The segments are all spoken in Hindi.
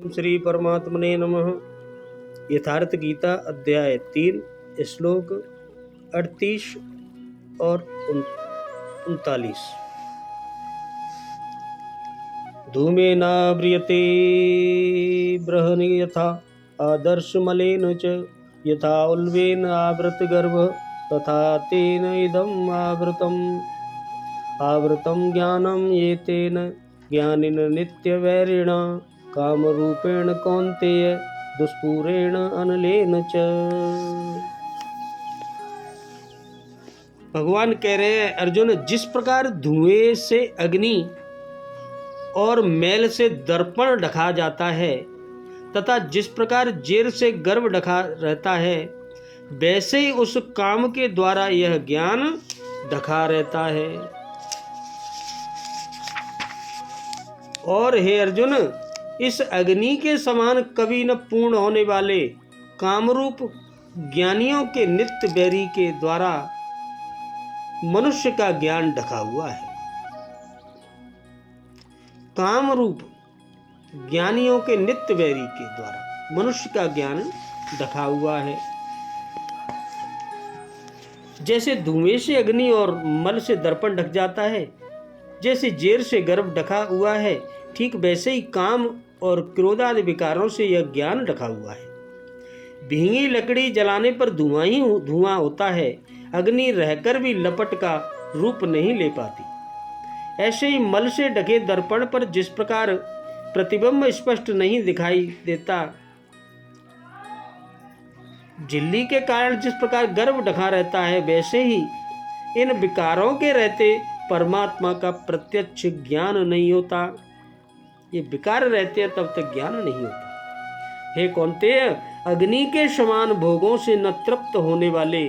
श्री परमात्मने नमः। यथार्थ गीता अध्याय 3 श्लोक 38 और 39। धूमेनाव्रियते बृहन् यथा आदर्शमलेन च, यथा उल्बेन आवृतगर्भः तथा तेन इदम् आवृतं ज्ञानं एतेन ज्ञानिन नित्यवैरिणा कामरूपेण कौन्तेय दुष्पूरेण अनलेन च। भगवान कह रहे हैं, अर्जुन, जिस प्रकार धुएं से अग्नि और मैल से दर्पण ढका जाता है तथा जिस प्रकार जेर से गर्भ ढका रहता है, वैसे ही उस काम के द्वारा यह ज्ञान ढका रहता है। और हे अर्जुन, इस अग्नि के समान कभी न पूर्ण होने वाले कामरूप ज्ञानियों के नित्य बैरी के द्वारा मनुष्य का ज्ञान ढका हुआ है। कामरूप ज्ञानियों के नित्य बैरी के द्वारा मनुष्य का ज्ञान ढका हुआ है। जैसे धुएं से अग्नि और मल से दर्पण ढक जाता है, जैसे जेर से गर्भ ढका हुआ है, ठीक वैसे ही काम और क्रोध आदि विकारों से यह ज्ञान ढका हुआ है। भींगी लकड़ी जलाने पर धुआं ही धुआं होता है, अग्नि रहकर भी लपट का रूप नहीं ले पाती। ऐसे ही मल से ढके दर्पण पर जिस प्रकार प्रतिबिंब स्पष्ट नहीं दिखाई देता, झिल्ली के कारण जिस प्रकार गर्भ ढका रहता है, वैसे ही इन विकारों के रहते परमात्मा का प्रत्यक्ष ज्ञान नहीं होता। ये विकार रहते हैं तब तक ज्ञान नहीं होता। हे कौन्तेय, अग्नि के समान भोगों से न तृप्त होने वाले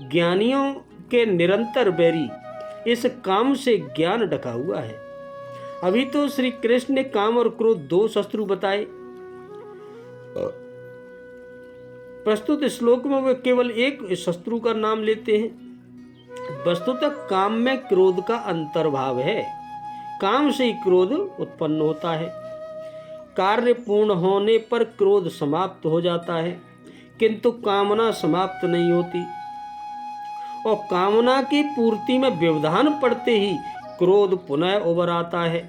ज्ञानियों के निरंतर बैरी इस काम से ज्ञान ढका हुआ है। अभी तो श्री कृष्ण ने काम और क्रोध दो शत्रु बताए। प्रस्तुत श्लोक में वे केवल एक शत्रु का नाम लेते हैं। वस्तुतः काम में क्रोध का अंतर्भाव है। काम से ही क्रोध उत्पन्न होता है। कार्य पूर्ण होने पर क्रोध समाप्त हो जाता है, किंतु कामना समाप्त नहीं होती, और कामना की पूर्ति में व्यवधान पड़ते ही क्रोध पुनः उभर आता है।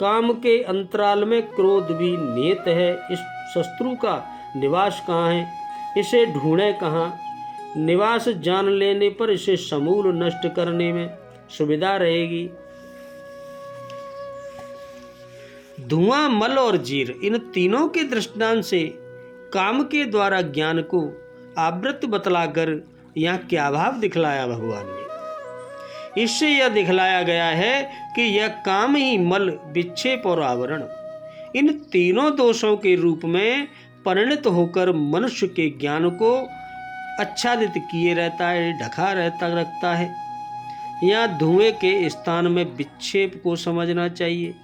काम के अंतराल में क्रोध भी नियत है। इस शत्रु का निवास कहाँ है, इसे ढूंढे कहाँ? निवास जान लेने पर इसे समूल नष्ट करने में सुविधा रहेगी। धुआं, मल और जीर, इन तीनों के दृष्टांत से काम के द्वारा ज्ञान को आवृत बतलाकर यहाँ क्या भाव दिखलाया भगवान ने? इससे यह दिखलाया गया है कि यह काम ही मल, विक्षेप और आवरण, इन तीनों दोषों के रूप में परिणत होकर मनुष्य के ज्ञान को आच्छादित किए रहता है, ढका रखता है। यहाँ धुएं के स्थान में विक्षेप को समझना चाहिए।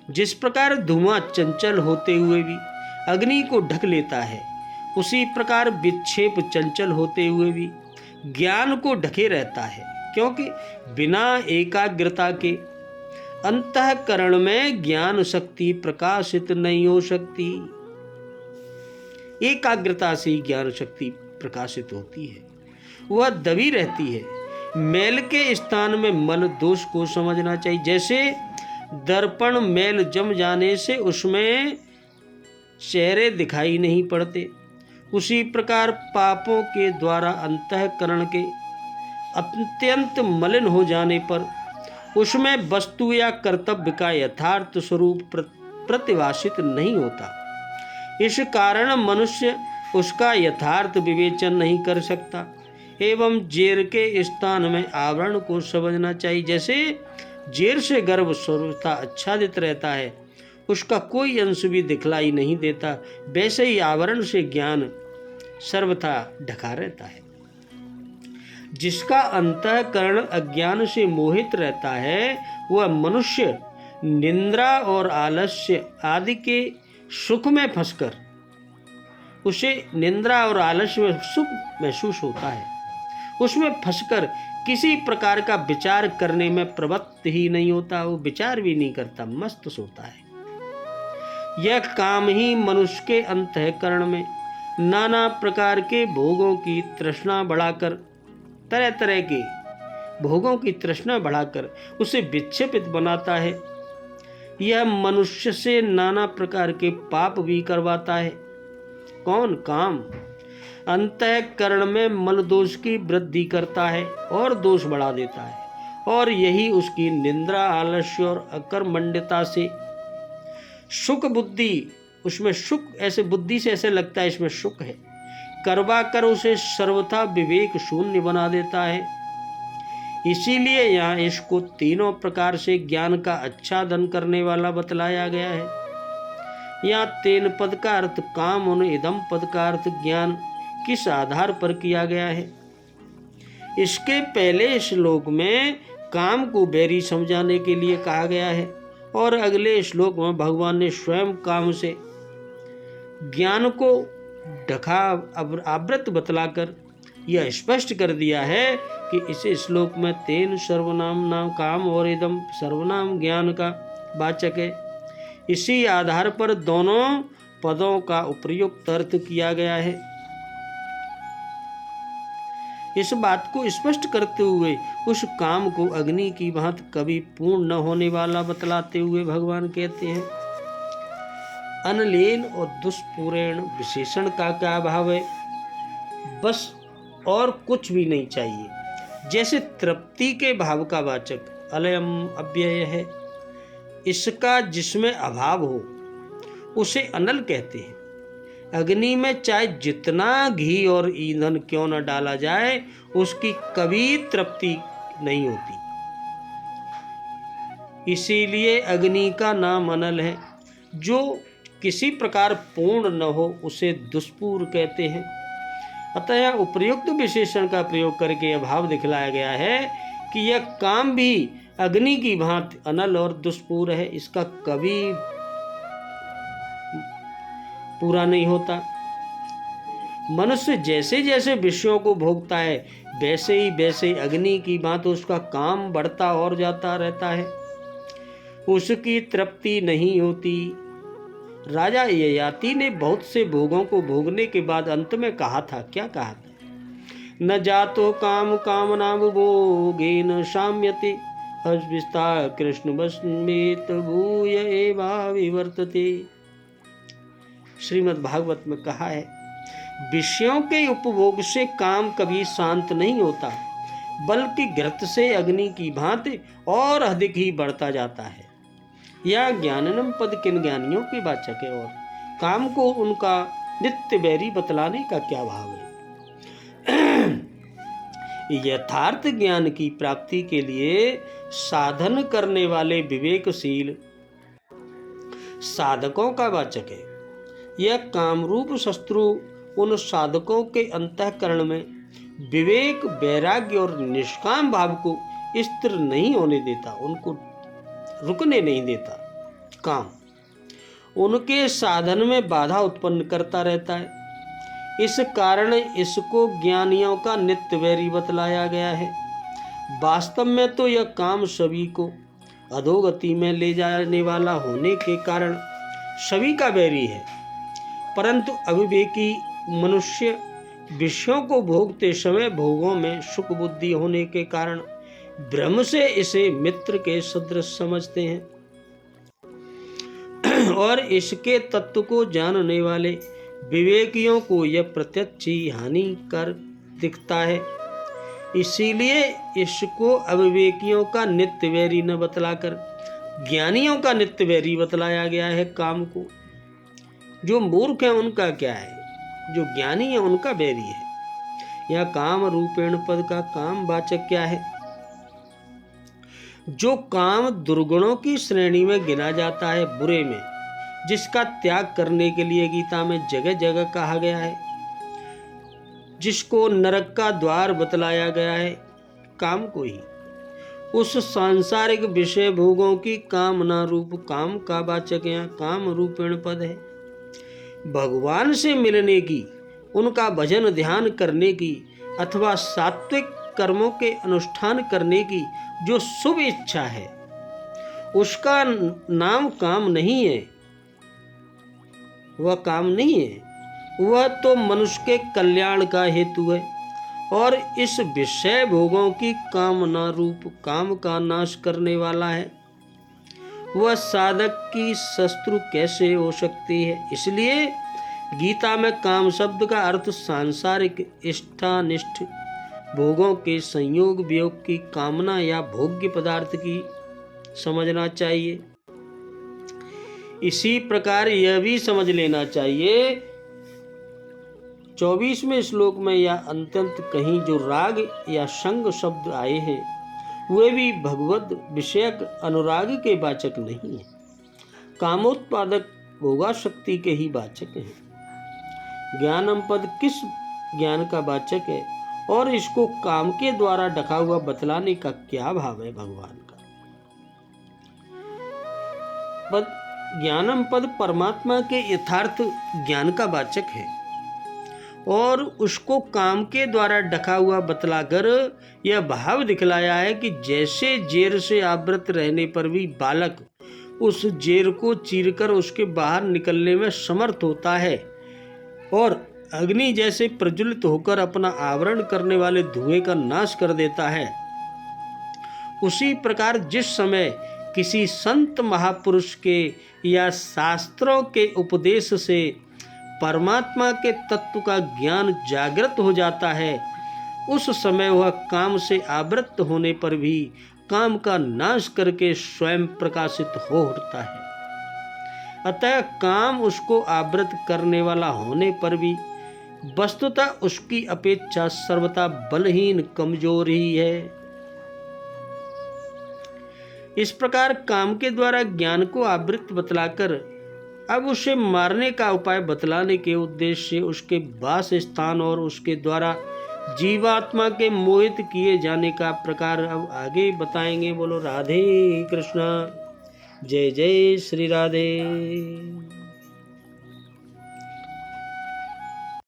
जिस प्रकार धुआं चंचल होते हुए भी अग्नि को ढक लेता है, उसी प्रकार विक्षेप चंचल होते हुए भी ज्ञान को ढके रहता है, क्योंकि बिना एकाग्रता के अंतःकरण में ज्ञान शक्ति प्रकाशित नहीं हो सकती। एकाग्रता से ही ज्ञान शक्ति प्रकाशित होती है, वह दबी रहती है। मैल के स्थान में मल दोष को समझना चाहिए। जैसे दर्पण मैल जम जाने से उसमें चेहरे दिखाई नहीं पड़ते, उसी प्रकार पापों के द्वारा अंतःकरण के अत्यंत मलिन हो जाने पर उसमें वस्तु या कर्तव्य का यथार्थ स्वरूप प्रतिभाषित नहीं होता। इस कारण मनुष्य उसका यथार्थ विवेचन नहीं कर सकता। एवं जेर के स्थान में आवरण को समझना चाहिए। जैसे जेर से गर्भ सर्वथा आच्छादित रहता है, उसका कोई अंश भी दिखलाई नहीं देता, वैसे ही आवरण से ज्ञान सर्वथा ढका रहता है। जिसका अंतःकरण अज्ञान से मोहित रहता है, वह मनुष्य निंद्रा और आलस्य आदि के सुख में फंसकर, उसे निंद्रा और आलस्य में सुख महसूस होता है, उसमें फंसकर किसी प्रकार का विचार करने में प्रवृत्त ही नहीं होता। वो विचार भी नहीं करता, मस्त सोता है। यह काम ही मनुष्य के अंतःकरण में नाना प्रकार के भोगों की तृष्णा बढ़ाकर, तरह तरह के भोगों की तृष्णा बढ़ाकर उसे विक्षेपित बनाता है। यह मनुष्य से नाना प्रकार के पाप भी करवाता है। कौन? काम। अंतःकरण में मल दोष की वृद्धि करता है और दोष बढ़ा देता है, और यही उसकी निंद्रा, आलस्य और अकर्मण्यता से सुख बुद्धि, उसमें सुख, ऐसे बुद्धि से ऐसे लगता है इसमें सुख है, करवा कर उसे सर्वथा विवेक शून्य बना देता है। इसीलिए यहाँ इसको तीनों प्रकार से ज्ञान का आच्छादन करने वाला बतलाया गया है। यहाँ तेन पद का अर्थ काम और इदम पद का अर्थ ज्ञान किस आधार पर किया गया है? इसके पहले श्लोक में काम को बैरी समझाने के लिए कहा गया है, और अगले श्लोक में भगवान ने स्वयं काम से ज्ञान को ढका आवृत बतलाकर यह स्पष्ट कर दिया है कि इस श्लोक में तेन सर्वनाम नाम काम और इदम सर्वनाम ज्ञान का वाचक है। इसी आधार पर दोनों पदों का उपयुक्त अर्थ किया गया है। इस बात को स्पष्ट करते हुए उस काम को अग्नि की भांति कभी पूर्ण न होने वाला बतलाते हुए भगवान कहते हैं, अनलेन और दुष्पूर्ण विशेषण का क्या भाव है? बस और कुछ भी नहीं चाहिए। जैसे तृप्ति के भाव का वाचक अलयम अव्यय है, इसका जिसमें अभाव हो उसे अनल कहते हैं। अग्नि में चाहे जितना घी और ईंधन क्यों न डाला जाए, उसकी कभी तृप्ति नहीं होती। इसीलिए अग्नि का नाम अनल है। जो किसी प्रकार पूर्ण न हो उसे दुष्पूर कहते हैं। अतः उपयुक्त विशेषण का प्रयोग करके यह भाव दिखलाया गया है कि यह काम भी अग्नि की भांति अनल और दुष्पूर है, इसका कभी पूरा नहीं होता। मनुष्य जैसे जैसे विषयों को भोगता है, वैसे ही अग्नि की भांति उसका काम बढ़ता और जाता रहता है, उसकी तृप्ति नहीं होती। राजा ययाति ने बहुत से भोगों को भोगने के बाद अंत में कहा था, क्या कहा था? न जातो काम कामना भोगेन शाम्यते अस्विस्ता कृष्ण वस्मेत भूय एवा विवर्तते। श्रीमद् भागवत में कहा है, विषयों के उपभोग से काम कभी शांत नहीं होता, बल्कि घृत से अग्नि की भांति और अधिक ही बढ़ता जाता है। यह ज्ञाननम पद किन ज्ञानियों की वाचक है, और काम को उनका नित्य बैरी बतलाने का क्या भाव है? यथार्थ ज्ञान की प्राप्ति के लिए साधन करने वाले विवेकशील साधकों का वाचक है। यह कामरूप शत्रु उन साधकों के अंतःकरण में विवेक, वैराग्य और निष्काम भाव को स्थिर नहीं होने देता, उनको रुकने नहीं देता। काम उनके साधन में बाधा उत्पन्न करता रहता है। इस कारण इसको ज्ञानियों का नित्य वैरी बतलाया गया है। वास्तव में तो यह काम सभी को अधोगति में ले जाने वाला होने के कारण सभी का वैरी है, परंतु अविवेकी मनुष्य विषयों को भोगते समय भोगों में सुख बुद्धि होने के कारण भ्रम से इसे मित्र के सदृश समझते हैं, और इसके तत्व को जानने वाले विवेकियों को यह प्रत्यक्ष ही हानिकर दिखता है। इसीलिए इसको अविवेकियों का नित्य वैरी न बतलाकर ज्ञानियों का नित्य वैरी बतलाया गया है। काम को जो मूर्ख है उनका क्या है, जो ज्ञानी है उनका वैरी है। यह काम रूपेण पद का काम वाचक क्या है? जो काम दुर्गुणों की श्रेणी में गिना जाता है, बुरे में, जिसका त्याग करने के लिए गीता में जगह जगह कहा गया है, जिसको नरक का द्वार बतलाया गया है, काम को ही उस सांसारिक विषय भोगों की कामना रूप काम का वाचक यहाँ काम रूपेण पद है। भगवान से मिलने की, उनका भजन ध्यान करने की अथवा सात्विक कर्मों के अनुष्ठान करने की जो शुभ इच्छा है, उसका नाम काम नहीं है। वह काम नहीं है, वह तो मनुष्य के कल्याण का हेतु है और इस विषय भोगों की कामना रूप काम का नाश करने वाला है। वह साधक की शत्रु कैसे हो सकती है? इसलिए गीता में काम शब्द का अर्थ सांसारिक इष्टानिष्ट भोगों के संयोग वियोग की कामना या भोग्य पदार्थ की समझना चाहिए। इसी प्रकार यह भी समझ लेना चाहिए 24वें श्लोक में या अत्यंत कहीं जो राग या संग शब्द आए हैं वे भी भगवत विषयक अनुराग के वाचक नहीं है, कामोत्पादक भोगाशक्ति के ही वाचक हैं। ज्ञानम पद किस ज्ञान का वाचक है और इसको काम के द्वारा ढका हुआ बतलाने का क्या भाव है भगवान का? पद ज्ञानम पद परमात्मा के यथार्थ ज्ञान का वाचक है और उसको काम के द्वारा ढका हुआ बतलाकर यह भाव दिखलाया है कि जैसे जेर से आवृत रहने पर भी बालक उस जेर को चीरकर उसके बाहर निकलने में समर्थ होता है और अग्नि जैसे प्रज्वलित होकर अपना आवरण करने वाले धुएं का नाश कर देता है, उसी प्रकार जिस समय किसी संत महापुरुष के या शास्त्रों के उपदेश से परमात्मा के तत्व का ज्ञान जागृत हो जाता है, उस समय वह काम से आवृत होने पर भी काम का नाश करके स्वयं प्रकाशित हो उठता है। अतः काम उसको आवृत करने वाला होने पर भी वस्तुतः उसकी अपेक्षा सर्वथा बलहीन कमजोर ही है। इस प्रकार काम के द्वारा ज्ञान को आवृत बतलाकर अब उसे मारने का उपाय बतलाने के उद्देश्य से उसके वास स्थान और उसके द्वारा जीवात्मा के मोहित किए जाने का प्रकार अब आगे बताएंगे। बोलो राधे कृष्णा, जय जय श्री राधे।